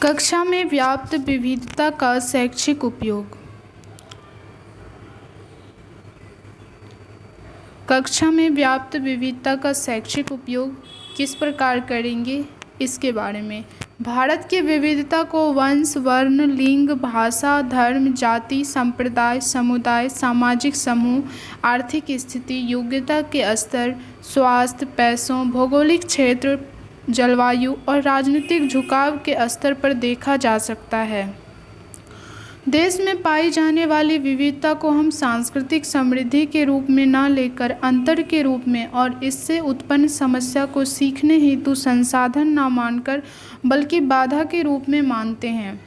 कक्षा में व्याप्त विविधता का शैक्षिक उपयोग। कक्षा में व्याप्त विविधता का शैक्षिक उपयोग किस प्रकार करेंगे, इसके बारे में। भारत की विविधता को वंश, वर्ण, लिंग, भाषा, धर्म, जाति, संप्रदाय, समुदाय, सामाजिक समूह, आर्थिक स्थिति, योग्यता के स्तर, स्वास्थ्य, पैसों, भौगोलिक क्षेत्र, जलवायु और राजनीतिक झुकाव के स्तर पर देखा जा सकता है। देश में पाई जाने वाली विविधता को हम सांस्कृतिक समृद्धि के रूप में न लेकर अंतर के रूप में और इससे उत्पन्न समस्या को सीखने हेतु संसाधन न मानकर बल्कि बाधा के रूप में मानते हैं।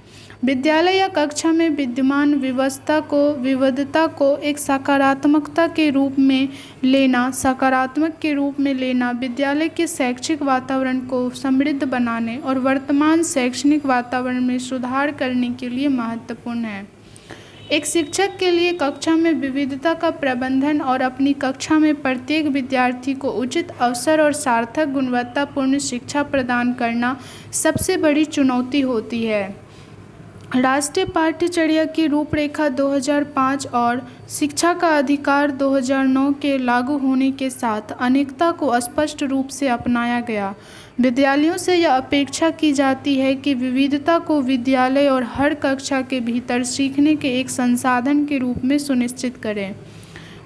विद्यालय या कक्षा में विद्यमान विविधता को एक सकारात्मक के रूप में लेना विद्यालय के शैक्षिक वातावरण को समृद्ध बनाने और वर्तमान शैक्षणिक वातावरण में सुधार करने के लिए महत्वपूर्ण है। एक शिक्षक के लिए कक्षा में विविधता का प्रबंधन और अपनी कक्षा में प्रत्येक विद्यार्थी को उचित अवसर और सार्थक गुणवत्तापूर्ण शिक्षा प्रदान करना सबसे बड़ी चुनौती होती है। राष्ट्रीय पाठ्यचर्या की रूपरेखा 2005 और शिक्षा का अधिकार 2009 के लागू होने के साथ अनेकता को स्पष्ट रूप से अपनाया गया। विद्यालयों से यह अपेक्षा की जाती है कि विविधता को विद्यालय और हर कक्षा के भीतर सीखने के एक संसाधन के रूप में सुनिश्चित करें।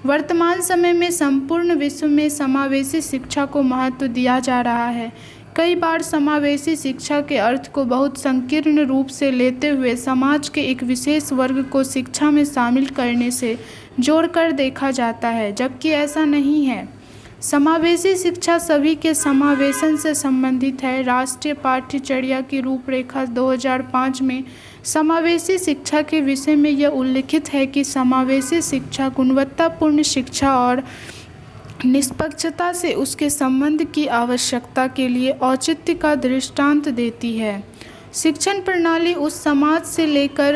वर्तमान समय में संपूर्ण विश्व में समावेशी शिक्षा को महत्व दिया जा रहा है। कई बार समावेशी शिक्षा के अर्थ को बहुत संकीर्ण रूप से लेते हुए समाज के एक विशेष वर्ग को शिक्षा में शामिल करने से जोड़कर देखा जाता है, जबकि ऐसा नहीं है। समावेशी शिक्षा सभी के समावेशन से संबंधित है। राष्ट्रीय पाठ्यचर्या की रूपरेखा 2005 में समावेशी शिक्षा के विषय में यह उल्लिखित है कि समावेशी शिक्षा गुणवत्तापूर्ण शिक्षा और निष्पक्षता से उसके संबंध की आवश्यकता के लिए औचित्य का दृष्टांत देती है। शिक्षण प्रणाली उस समाज से लेकर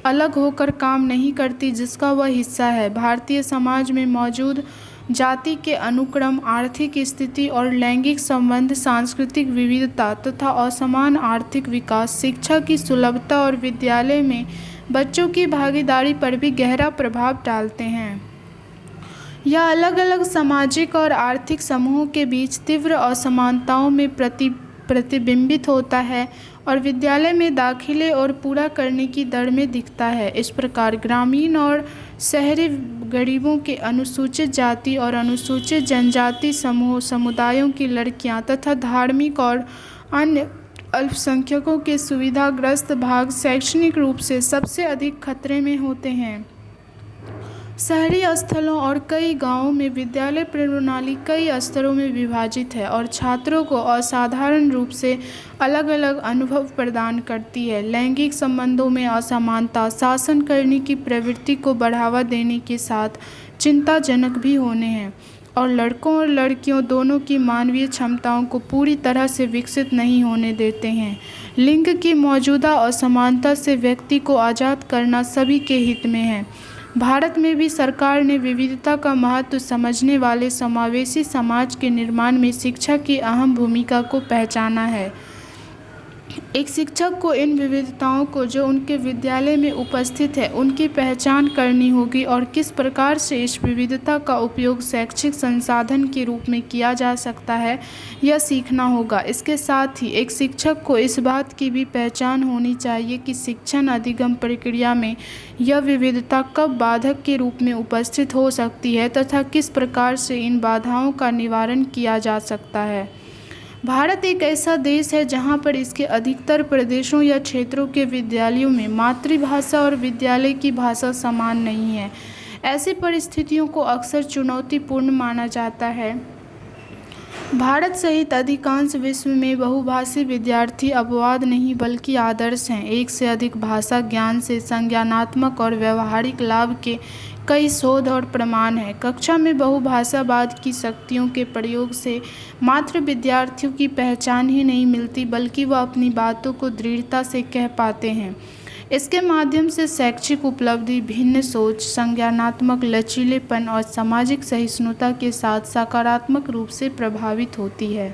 अलग होकर काम नहीं करती जिसका वह हिस्सा है। भारतीय समाज में मौजूद जाति के अनुक्रम, आर्थिक स्थिति और लैंगिक संबंध, सांस्कृतिक विविधता तथा असमान आर्थिक विकास, शिक्षा की सुलभता और विद्यालय में बच्चों की भागीदारी पर भी गहरा प्रभाव डालते हैं। यह अलग अलग सामाजिक और आर्थिक समूहों के बीच तीव्र असमानताओं में प्रतिबिंबित होता है और विद्यालय में दाखिले और पूरा करने की दर में दिखता है। इस प्रकार ग्रामीण और शहरी गरीबों के, अनुसूचित जाति और अनुसूचित जनजाति समुदायों की लड़कियां तथा धार्मिक और अन्य अल्पसंख्यकों के सुविधाग्रस्त भाग शैक्षणिक रूप से सबसे अधिक खतरे में होते हैं। शहरी स्थलों और कई गांवों में विद्यालय प्रणाली कई स्तरों में विभाजित है और छात्रों को असाधारण रूप से अलग अलग अनुभव प्रदान करती है। लैंगिक संबंधों में असमानता शासन करने की प्रवृत्ति को बढ़ावा देने के साथ चिंताजनक भी होने हैं और लड़कों और लड़कियों दोनों की मानवीय क्षमताओं को पूरी तरह से विकसित नहीं होने देते हैं। लिंग की मौजूदा असमानता से व्यक्ति को आज़ाद करना सभी के हित में है। भारत में भी सरकार ने विविधता का महत्व समझने वाले समावेशी समाज के निर्माण में शिक्षा की अहम भूमिका को पहचाना है। एक शिक्षक को इन विविधताओं को जो उनके विद्यालय में उपस्थित है उनकी पहचान करनी होगी और किस प्रकार से इस विविधता का उपयोग शैक्षिक संसाधन के रूप में किया जा सकता है यह सीखना होगा। इसके साथ ही एक शिक्षक को इस बात की भी पहचान होनी चाहिए कि शिक्षण अधिगम प्रक्रिया में यह विविधता कब बाधक के रूप में उपस्थित हो सकती है तथा किस प्रकार से इन बाधाओं का निवारण किया जा सकता है। भारत एक ऐसा देश है जहां पर इसके अधिकतर प्रदेशों या क्षेत्रों के विद्यालयों में मातृभाषा और विद्यालय की भाषा समान नहीं है। ऐसी परिस्थितियों को अक्सर चुनौतीपूर्ण माना जाता है। भारत सहित अधिकांश विश्व में बहुभाषी विद्यार्थी अपवाद नहीं बल्कि आदर्श हैं। एक से अधिक भाषा ज्ञान से संज्ञानात्मक और व्यवहारिक लाभ के कई शोध और प्रमाण हैं। कक्षा में बहुभाषावाद की शक्तियों के प्रयोग से मात्र विद्यार्थियों की पहचान ही नहीं मिलती बल्कि वह अपनी बातों को दृढ़ता से कह पाते हैं। इसके माध्यम से शैक्षिक उपलब्धि, भिन्न सोच, संज्ञानात्मक लचीलेपन और सामाजिक सहिष्णुता के साथ सकारात्मक रूप से प्रभावित होती है।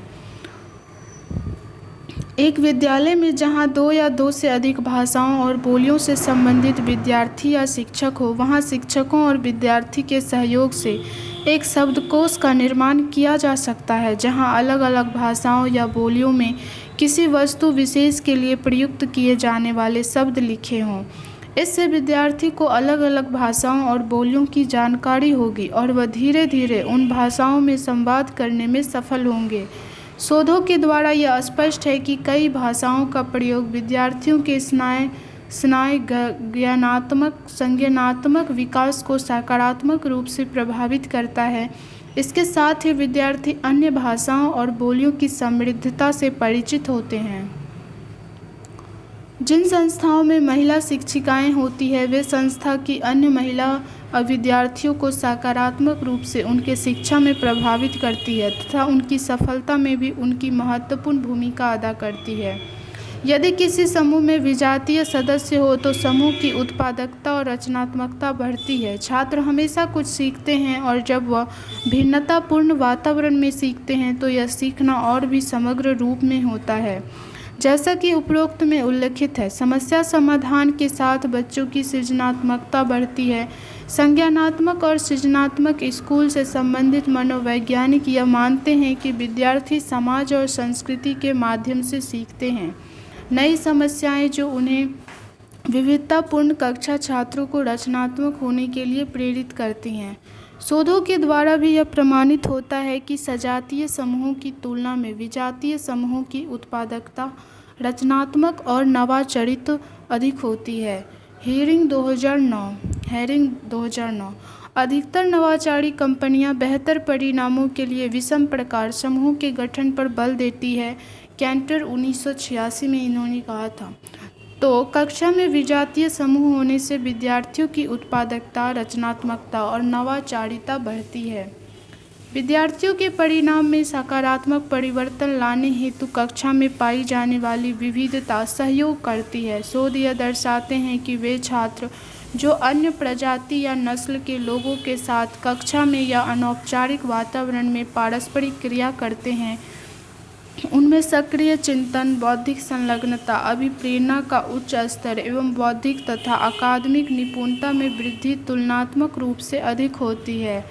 एक विद्यालय में जहाँ 2 या 2 से अधिक भाषाओं और बोलियों से संबंधित विद्यार्थी या शिक्षक हो, वहाँ शिक्षकों और विद्यार्थी के सहयोग से एक शब्दकोश का निर्माण किया जा सकता है, जहाँ अलग अलग भाषाओं या बोलियों में किसी वस्तु विशेष के लिए प्रयुक्त किए जाने वाले शब्द लिखे हों। इससे विद्यार्थी को अलग अलग भाषाओं और बोलियों की जानकारी होगी और वह धीरे धीरे उन भाषाओं में संवाद करने में सफल होंगे। शोधों के द्वारा यह स्पष्ट है कि कई भाषाओं का प्रयोग विद्यार्थियों के संज्ञानात्मक विकास को सकारात्मक रूप से प्रभावित करता है। इसके साथ ही विद्यार्थी अन्य भाषाओं और बोलियों की समृद्धता से परिचित होते हैं। जिन संस्थाओं में महिला शिक्षिकाएं होती हैं, वे संस्था की अन्य महिला विद्यार्थियों को सकारात्मक रूप से उनके शिक्षा में प्रभावित करती है तथा उनकी सफलता में भी उनकी महत्वपूर्ण भूमिका अदा करती है। यदि किसी समूह में विजातीय सदस्य हो तो समूह की उत्पादकता और रचनात्मकता बढ़ती है। छात्र हमेशा कुछ सीखते हैं और जब वह भिन्नतापूर्ण वातावरण में सीखते हैं तो यह सीखना और भी समग्र रूप में होता है। जैसा कि उपरोक्त में उल्लेखित है, समस्या समाधान के साथ बच्चों की सृजनात्मकता बढ़ती है। संज्ञानात्मक और सृजनात्मक स्कूल से संबंधित मनोवैज्ञानिक यह मानते हैं कि विद्यार्थी समाज और संस्कृति के माध्यम से सीखते हैं। नई समस्याएं जो उन्हें विविधतापूर्ण कक्षा छात्रों को रचनात्मक होने के लिए प्रेरित करती हैं। शोधों के द्वारा भी यह प्रमाणित होता है कि सजातीय समूहों की तुलना में विजातीय समूहों की उत्पादकता, रचनात्मक और नवाचारित अधिक होती है। हेरिंग 2009। अधिकतर नवाचारी कंपनियां बेहतर परिणामों के लिए विषम प्रकार समूहों के गठन पर बल देती है। कैंटर 1986 में इन्होंने कहा था। तो कक्षा में विजातीय समूह होने से विद्यार्थियों की उत्पादकता, रचनात्मकता और नवाचारिता बढ़ती है। विद्यार्थियों के परिणाम में सकारात्मक परिवर्तन लाने हेतु कक्षा में पाई जाने वाली विविधता सहयोग करती है। शोध यह दर्शाते हैं कि वे छात्र जो अन्य प्रजाति या नस्ल के लोगों के साथ कक्षा में या अनौपचारिक वातावरण में पारस्परिक क्रिया करते हैं, उनमें सक्रिय चिंतन, बौद्धिक संलग्नता, अभिप्रेरणा का उच्च स्तर एवं बौद्धिक तथा अकादमिक निपुणता में वृद्धि तुलनात्मक रूप से अधिक होती है।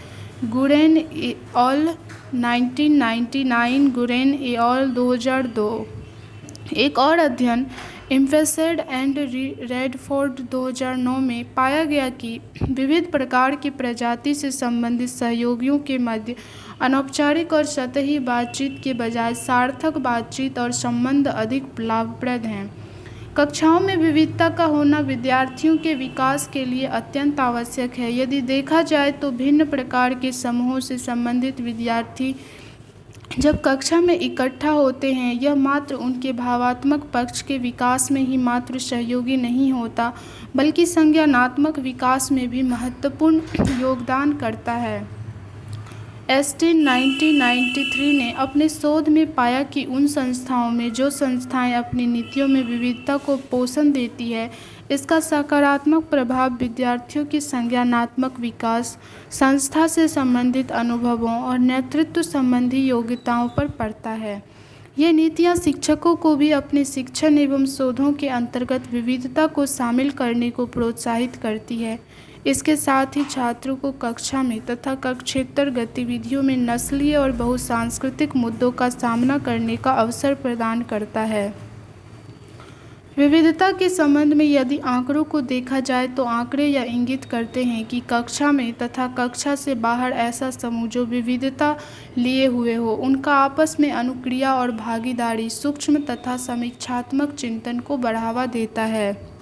गुरेन ए ऑल 1999, गुरेन ए ऑल 2002। एक और अध्ययन इम्फेसेड एंड रेडफोर्ड 2009 में पाया गया कि विविध प्रकार की प्रजाति से संबंधित सहयोगियों के मध्य अनौपचारिक और सतही बातचीत के बजाय सार्थक बातचीत और संबंध अधिक लाभप्रद हैं। कक्षाओं में विविधता का होना विद्यार्थियों के विकास के लिए अत्यंत आवश्यक है। यदि देखा जाए तो भिन्न प्रकार के समूहों से संबंधित विद्यार्थी जब कक्षा में इकट्ठा होते हैं, यह मात्र उनके भावात्मक पक्ष के विकास में ही मात्र सहयोगी नहीं होता, बल्कि संज्ञानात्मक विकास में भी महत्वपूर्ण योगदान करता है। एस्टिन 1993 ने अपने शोध में पाया कि उन संस्थाओं में जो संस्थाएं अपनी नीतियों में विविधता को पोषण देती है, इसका सकारात्मक प्रभाव विद्यार्थियों की संज्ञानात्मक विकास, संस्था से संबंधित अनुभवों और नेतृत्व संबंधी योग्यताओं पर पड़ता है। ये नीतियाँ शिक्षकों को भी अपने शिक्षण एवं शोधों के अंतर्गत विविधता को शामिल करने को प्रोत्साहित करती है। इसके साथ ही छात्रों को कक्षा में तथा कक्षेतर गतिविधियों में नस्लीय और बहुसांस्कृतिक मुद्दों का सामना करने का अवसर प्रदान करता है। विविधता के संबंध में यदि आंकड़ों को देखा जाए तो आंकड़े यह इंगित करते हैं कि कक्षा में तथा कक्षा से बाहर ऐसा समूह जो विविधता लिए हुए हो, उनका आपस में अनुक्रिया और भागीदारी सूक्ष्म तथा समीक्षात्मक चिंतन को बढ़ावा देता है।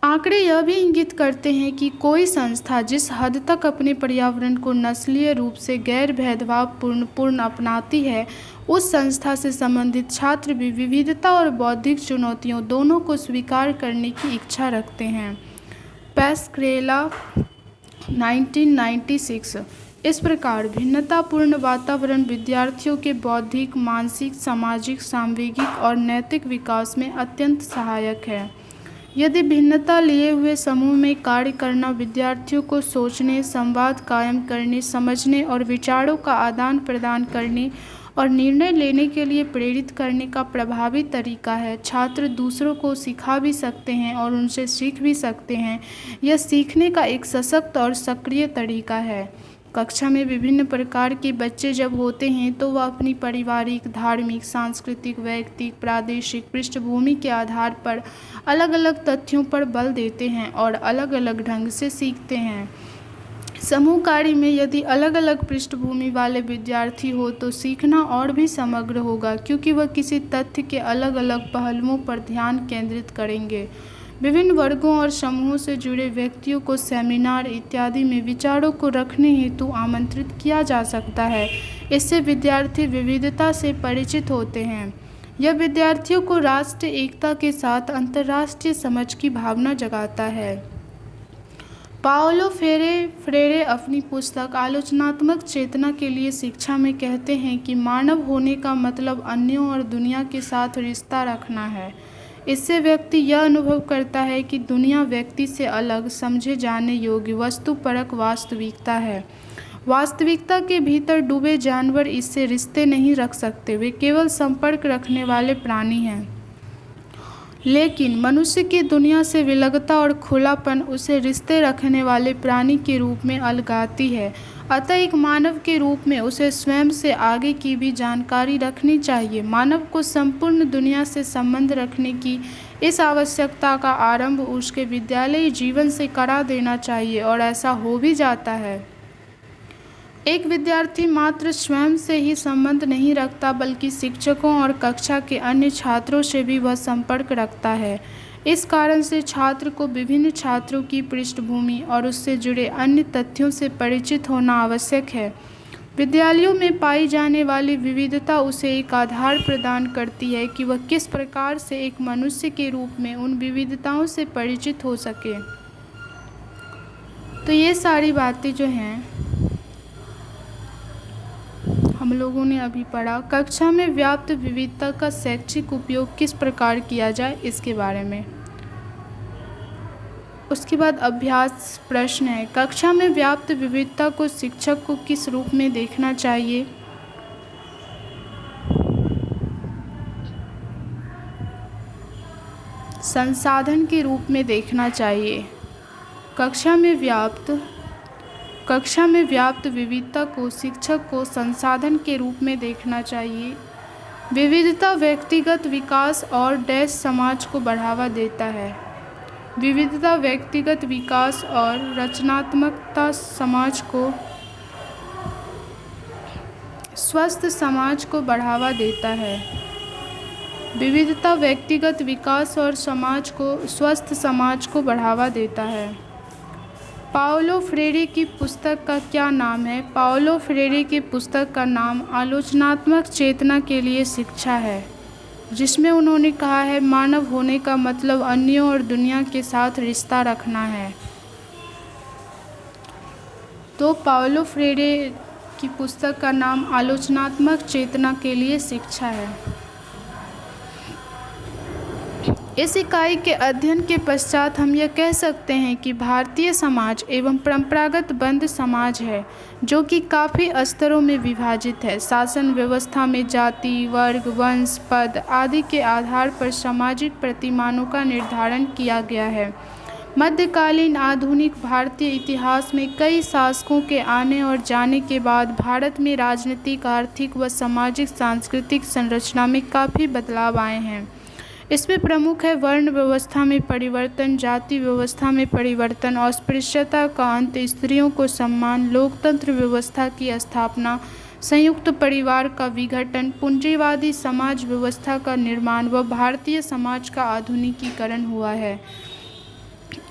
आंकड़े यह भी इंगित करते हैं कि कोई संस्था जिस हद तक अपने पर्यावरण को नस्लीय रूप से गैर भेदभावपूर्ण अपनाती है, उस संस्था से संबंधित छात्र भी विविधता और बौद्धिक चुनौतियों दोनों को स्वीकार करने की इच्छा रखते हैं। पैस्क्रेला 1996। इस प्रकार भिन्नतापूर्ण वातावरण विद्यार्थियों के बौद्धिक, मानसिक, सामाजिक, सांवेगिक और नैतिक विकास में अत्यंत सहायक है। यदि भिन्नता लिए हुए समूह में कार्य करना विद्यार्थियों को सोचने, संवाद कायम करने, समझने और विचारों का आदान प्रदान करने और निर्णय लेने के लिए प्रेरित करने का प्रभावी तरीका है। छात्र दूसरों को सिखा भी सकते हैं और उनसे सीख भी सकते हैं। यह सीखने का एक सशक्त और सक्रिय तरीका है। कक्षा में विभिन्न प्रकार के बच्चे जब होते हैं तो वह अपनी पारिवारिक, धार्मिक, सांस्कृतिक, वैयक्तिक, प्रादेशिक पृष्ठभूमि के आधार पर अलग अलग तथ्यों पर बल देते हैं और अलग अलग ढंग से सीखते हैं। समूह कार्य में यदि अलग अलग पृष्ठभूमि वाले विद्यार्थी हो तो सीखना और भी समग्र होगा, क्योंकि वह किसी तथ्य के अलग अलग पहलुओं पर ध्यान केंद्रित करेंगे। विभिन्न वर्गों और समूहों से जुड़े व्यक्तियों को सेमिनार इत्यादि में विचारों को रखने हेतु आमंत्रित किया जा सकता है। इससे विद्यार्थी विविधता से परिचित होते हैं। यह विद्यार्थियों को राष्ट्रीय एकता के साथ अंतर्राष्ट्रीय समझ की भावना जगाता है। पाओलो फ्रेरे अपनी पुस्तक आलोचनात्मक चेतना के लिए शिक्षा में कहते हैं कि मानव होने का मतलब अन्यों और दुनिया के साथ रिश्ता रखना है। इससे व्यक्ति यह अनुभव करता है कि दुनिया व्यक्ति से अलग, समझे जाने योग्य वस्तुपरक वास्तविकता है। वास्तविकता के भीतर डूबे जानवर इससे रिश्ते नहीं रख सकते, वे केवल संपर्क रखने वाले प्राणी हैं। लेकिन मनुष्य की दुनिया से विलगता और खुलापन उसे रिश्ते रखने वाले प्राणी के रूप में अलगाती है। अतः एक मानव के रूप में उसे स्वयं से आगे की भी जानकारी रखनी चाहिए। मानव को संपूर्ण दुनिया से संबंध रखने की इस आवश्यकता का आरंभ उसके विद्यालयी जीवन से करा देना चाहिए, और ऐसा हो भी जाता है। एक विद्यार्थी मात्र स्वयं से ही संबंध नहीं रखता, बल्कि शिक्षकों और कक्षा के अन्य छात्रों से भी वह संपर्क रखता है। इस कारण से छात्र को विभिन्न छात्रों की पृष्ठभूमि और उससे जुड़े अन्य तथ्यों से परिचित होना आवश्यक है। विद्यालयों में पाई जाने वाली विविधता उसे एक आधार प्रदान करती है कि वह किस प्रकार से एक मनुष्य के रूप में उन विविधताओं से परिचित हो सके। तो ये सारी बातें जो हैं हम लोगों ने अभी पढ़ा। कक्षा में व्याप्त विविधता का शैक्षिक उपयोग किस प्रकार किया जाए, इसके बारे में। उसके बाद अभ्यास प्रश्न है, कक्षा में व्याप्त विविधता को शिक्षक को किस रूप में देखना चाहिए? संसाधन के रूप में देखना चाहिए। कक्षा में व्याप्त विविधता को शिक्षक को संसाधन के रूप में देखना चाहिए। विविधता व्यक्तिगत विकास और देश समाज को बढ़ावा देता है। विविधता व्यक्तिगत विकास और रचनात्मकता समाज को स्वस्थ समाज को बढ़ावा देता है। विविधता व्यक्तिगत विकास और स्वस्थ समाज को बढ़ावा देता है। पाओलो फ्रेरे की पुस्तक का क्या नाम है? पाओलो फ्रेरे की पुस्तक का नाम आलोचनात्मक चेतना के लिए शिक्षा है, जिसमें उन्होंने कहा है मानव होने का मतलब अन्यों और दुनिया के साथ रिश्ता रखना है। तो पाओलो फ्रेरे की पुस्तक का नाम आलोचनात्मक चेतना के लिए शिक्षा है। इस इकाई के अध्ययन के पश्चात हम यह कह सकते हैं कि भारतीय समाज एवं परंपरागत बंद समाज है, जो कि काफ़ी स्तरों में विभाजित है। शासन व्यवस्था में जाति, वर्ग, वंश, पद आदि के आधार पर सामाजिक प्रतिमानों का निर्धारण किया गया है। मध्यकालीन आधुनिक भारतीय इतिहास में कई शासकों के आने और जाने के बाद भारत में राजनीतिक, आर्थिक व सामाजिक सांस्कृतिक संरचना में काफ़ी बदलाव आए हैं। इसमें प्रमुख है वर्ण व्यवस्था में परिवर्तन, जाति व्यवस्था में परिवर्तन, अस्पृश्यता का अंत, स्त्रियों को सम्मान, लोकतंत्र व्यवस्था की स्थापना, संयुक्त परिवार का विघटन, पूंजीवादी समाज व्यवस्था का निर्माण व भारतीय समाज का आधुनिकीकरण हुआ है।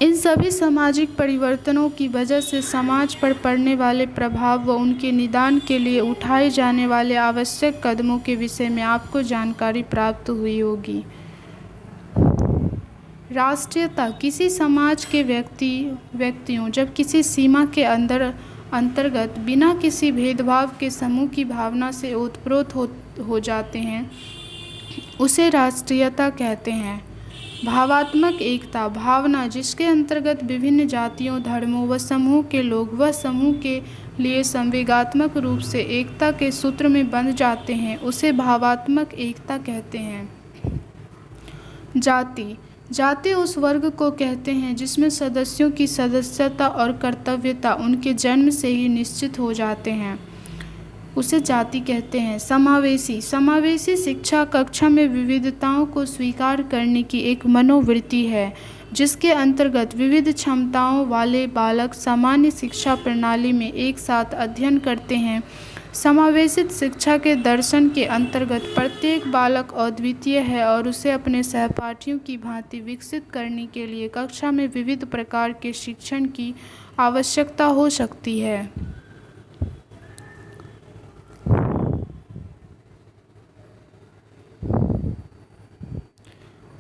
इन सभी सामाजिक परिवर्तनों की वजह से समाज पर पड़ने वाले प्रभाव व उनके निदान के लिए उठाए जाने वाले आवश्यक कदमों के विषय में आपको जानकारी प्राप्त हुई होगी। राष्ट्रीयता किसी समाज के व्यक्तियों जब किसी सीमा के अंतर्गत बिना किसी भेदभाव के समूह की भावना से ओतप्रोत हो जाते हैं, उसे राष्ट्रीयता कहते हैं। भावात्मक एकता भावना जिसके अंतर्गत विभिन्न जातियों, धर्मों व समूह के लोग व समूह के लिए संवेगात्मक रूप से एकता के सूत्र में बंध जाते हैं, उसे भावात्मक एकता कहते हैं। जाति जाति उस वर्ग को कहते हैं जिसमें सदस्यों की सदस्यता और कर्तव्यता उनके जन्म से ही निश्चित हो जाते हैं, उसे जाति कहते हैं। समावेशी शिक्षा कक्षा में विविधताओं को स्वीकार करने की एक मनोवृत्ति है, जिसके अंतर्गत विविध क्षमताओं वाले बालक सामान्य शिक्षा प्रणाली में एक साथ अध्ययन करते हैं। समावेशित शिक्षा के दर्शन के अंतर्गत प्रत्येक बालक अद्वितीय है और उसे अपने सहपाठियों की भांति विकसित करने के लिए कक्षा में विविध प्रकार के शिक्षण की आवश्यकता हो सकती है।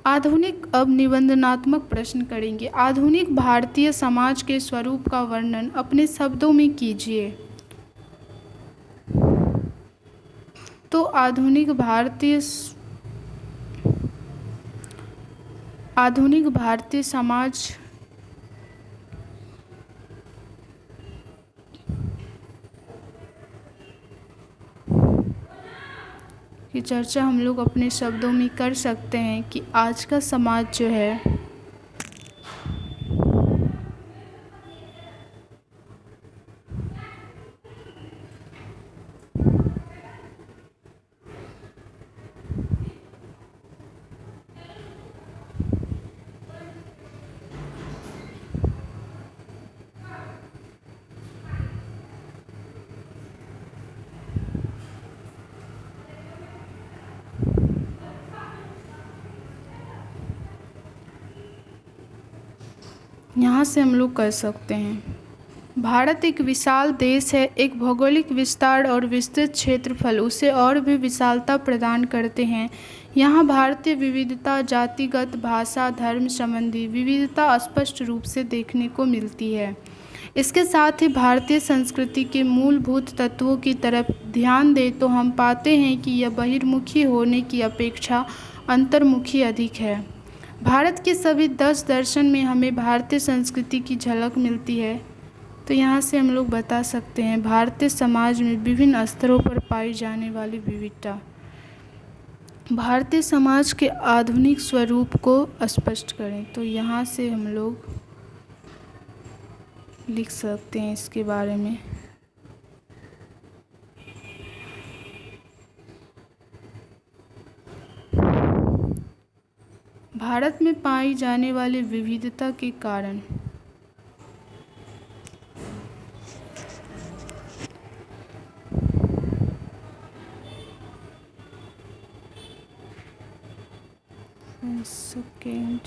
आधुनिक अब निबंधनात्मक प्रश्न करेंगे। आधुनिक भारतीय समाज के स्वरूप का वर्णन अपने शब्दों में कीजिए। तो आधुनिक भारतीय समाज की चर्चा हम लोग अपने शब्दों में कर सकते हैं कि आज का समाज जो है यहाँ से हम लोग कर सकते हैं। भारत एक विशाल देश है। एक भौगोलिक विस्तार और विस्तृत क्षेत्रफल उसे और भी विशालता प्रदान करते हैं। यहाँ भारतीय विविधता, जातिगत, भाषा, धर्म संबंधी विविधता स्पष्ट रूप से देखने को मिलती है। इसके साथ ही भारतीय संस्कृति के मूलभूत तत्वों की तरफ ध्यान दें तो हम पाते हैं कि यह बहिर्मुखी होने की अपेक्षा अंतर्मुखी अधिक है। भारत के सभी 10 दर्शन में हमें भारतीय संस्कृति की झलक मिलती है। तो यहाँ से हम लोग बता सकते हैं भारतीय समाज में विभिन्न स्तरों पर पाई जाने वाली विविधता। भारतीय समाज के आधुनिक स्वरूप को स्पष्ट करें। तो यहाँ से हम लोग लिख सकते हैं इसके बारे में। भारत में पाई जाने वाली विविधता के कारण सेकेंड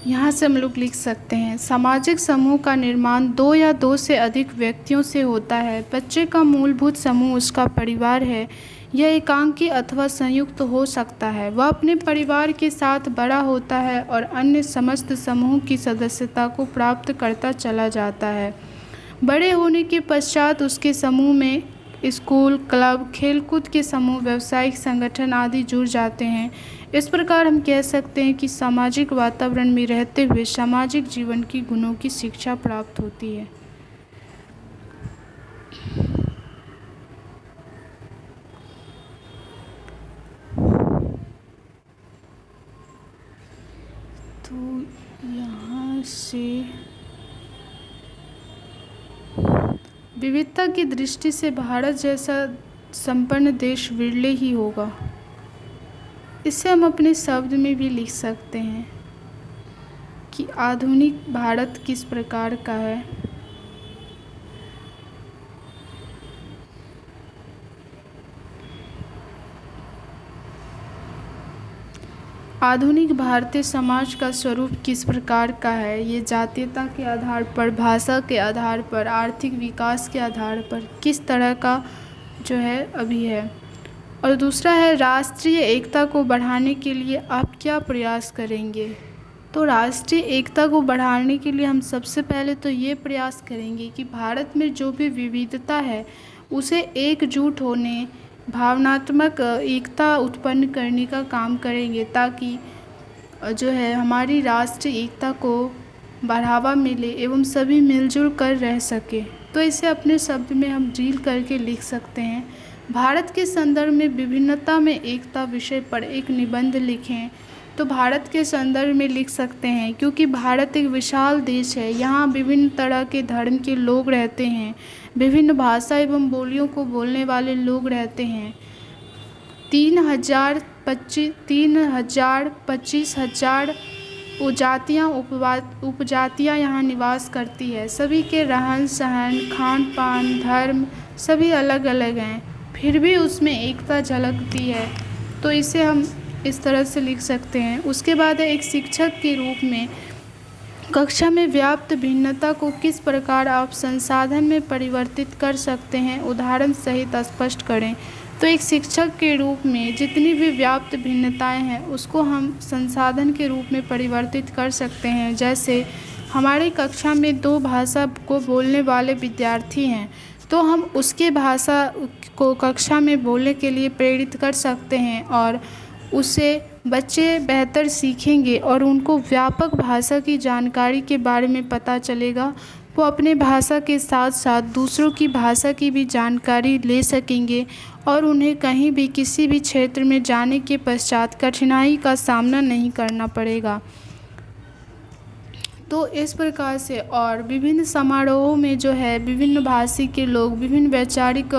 यहाँ से हम लोग लिख सकते हैं सामाजिक समूह का निर्माण 2 या 2 से अधिक व्यक्तियों से होता है। बच्चे का मूलभूत समूह उसका परिवार है। यह एकांकी अथवा संयुक्त हो सकता है। वह अपने परिवार के साथ बड़ा होता है और अन्य समस्त समूह की सदस्यता को प्राप्त करता चला जाता है। बड़े होने के पश्चात उसके समूह में स्कूल, क्लब, खेलकूद के समूह, व्यावसायिक संगठन आदि जुड़ जाते हैं। इस प्रकार हम कह सकते हैं कि सामाजिक वातावरण में रहते हुए सामाजिक जीवन की गुणों की शिक्षा प्राप्त होती है। तो यहाँ से विविधता की दृष्टि से भारत जैसा संपन्न देश विरले ही होगा। इसे हम अपने शब्द में भी लिख सकते हैं कि आधुनिक भारत किस प्रकार का है। आधुनिक भारतीय समाज का स्वरूप किस प्रकार का है? ये जातीयता के आधार पर, भाषा के आधार पर, आर्थिक विकास के आधार पर किस तरह का जो है अभी है। और दूसरा है, राष्ट्रीय एकता को बढ़ाने के लिए आप क्या प्रयास करेंगे? तो राष्ट्रीय एकता को बढ़ाने के लिए हम सबसे पहले तो ये प्रयास करेंगे कि भारत में जो भी विविधता है उसे एकजुट होने, भावनात्मक एकता उत्पन्न करने का काम करेंगे, ताकि जो है हमारी राष्ट्रीय एकता को बढ़ावा मिले एवं सभी मिलजुल कर रह सके। तो इसे अपने शब्द में हम ड्रिल करके लिख सकते हैं। भारत के संदर्भ में विभिन्नता में एकता विषय पर एक निबंध लिखें। तो भारत के संदर्भ में लिख सकते हैं, क्योंकि भारत एक विशाल देश है, यहाँ विभिन्न तरह के धर्म के लोग रहते हैं, विभिन्न भाषा एवं बोलियों को बोलने वाले लोग रहते हैं। 25,000 उपजातियाँ यहाँ निवास करती है। सभी के रहन सहन, खान पान, धर्म सभी अलग अलग हैं, फिर भी उसमें एकता झलकती है। तो इसे हम इस तरह से लिख सकते हैं। उसके बाद है, एक शिक्षक के रूप में कक्षा में व्याप्त भिन्नता को किस प्रकार आप संसाधन में परिवर्तित कर सकते हैं, उदाहरण सहित स्पष्ट करें। तो एक शिक्षक के रूप में जितनी भी व्याप्त भिन्नताएं हैं उसको हम संसाधन के रूप में परिवर्तित कर सकते हैं। जैसे हमारी कक्षा में 2 भाषा को बोलने वाले विद्यार्थी हैं, तो हम उसके भाषा को कक्षा में बोलने के लिए प्रेरित कर सकते हैं, और उससे बच्चे बेहतर सीखेंगे और उनको व्यापक भाषा की जानकारी के बारे में पता चलेगा। वो अपने भाषा के साथ साथ दूसरों की भाषा की भी जानकारी ले सकेंगे और उन्हें कहीं भी किसी भी क्षेत्र में जाने के पश्चात कठिनाई का सामना नहीं करना पड़ेगा। तो इस प्रकार से और विभिन्न समारोहों में जो है विभिन्न भाषी के लोग, विभिन्न वैचारिक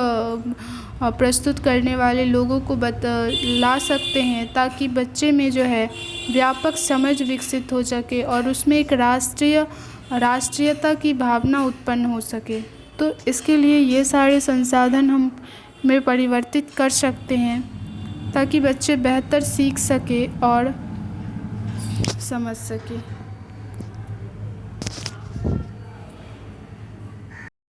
प्रस्तुत करने वाले लोगों को ला सकते हैं, ताकि बच्चे में जो है व्यापक समझ विकसित हो सके और उसमें एक राष्ट्रीयता की भावना उत्पन्न हो सके। तो इसके लिए ये सारे संसाधन हम में परिवर्तित कर सकते हैं, ताकि बच्चे बेहतर सीख सके और समझ सके।